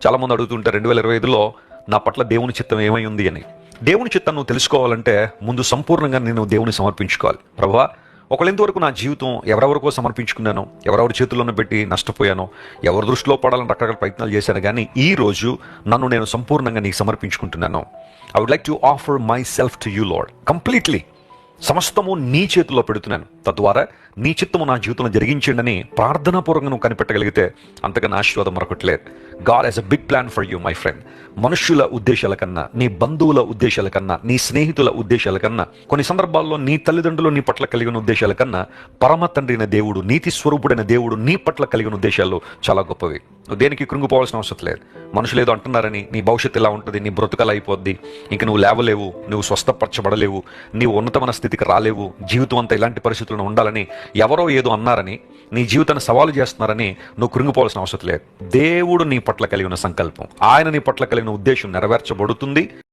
చాలామంది అడుగుతుంటారు 2025లో నా పట్ల దేవుని చిత్తం ఏమై ఉంది అని. దేవుని చిత్తం నువ్వు తెలుసుకోవాలంటే ముందు సంపూర్ణంగా నేను దేవుని సమర్పించుకోవాలి. ప్రభువా, ఒకళ్ళెంతవరకు నా జీవితం ఎవరెవరికో సమర్పించుకున్నాను, ఎవరెవరి చేతుల్లోనూ పెట్టి నష్టపోయాను, ఎవరి దృష్టిలో పడాలని రకరకాల ప్రయత్నాలు చేశాను, కానీ ఈ రోజు నన్ను నేను సంపూర్ణంగా నీకు సమర్పించుకుంటున్నాను. I would like to offer myself to you lord completely. సమస్తము నీ చేతుల్లో పెడుతున్నాను, తద్వారా నీ చిత్తము నా జీవితంలో జరిగించండి అని ప్రార్థనాపూర్వకంగా నువ్వు కనిపెట్టగలిగితే అంతకన్నా ఆశీర్వాదం మరొకటి లేదు. God has a big plan for you my friend. మనుష్యుల ఉద్దేశాల కన్నా, నీ బంధువుల ఉద్దేశాల కన్నా, నీ స్నేహితుల ఉద్దేశాల కన్నా, కొన్ని సందర్భాల్లో నీ తల్లిదండ్రులు నీ పట్ల కలిగిన ఉద్దేశాల కన్నా పరమ తండ్రి అయిన దేవుడు, నీతి స్వరూపుడైన దేవుడు నీ పట్ల కలిగిన ఉద్దేశాలు చాలా గొప్పవి. నువ్వు దేనికి కృంగిపోవాల్సిన అవసరం లేదు. మనుషులు ఏదో అంటున్నారని నీ భవిష్యత్తు ఎలా ఉంటుంది, నీ బ్రతుకలా అయిపోద్ది, ఇంక నువ్వు లేవలేవు, నువ్వు స్వస్థపరచబడలేవు, నీవు ఉన్నతమైన స్థితికి రాలేవు, జీవితం అంతా ఇలాంటి పరిస్థితుల్లో ఉండాలని ఎవరో ఏదో అన్నారని, నీ జీవితాన్ని సవాలు చేస్తున్నారని నువ్వు కృంగిపోవాల్సిన అవసరం లేదు. దేవుడు నీ పట్ల కలిగిన సంకల్పం, ఆయన నీ పట్ల కలిగిన ఉద్దేశం నెరవేర్చబడుతుంది.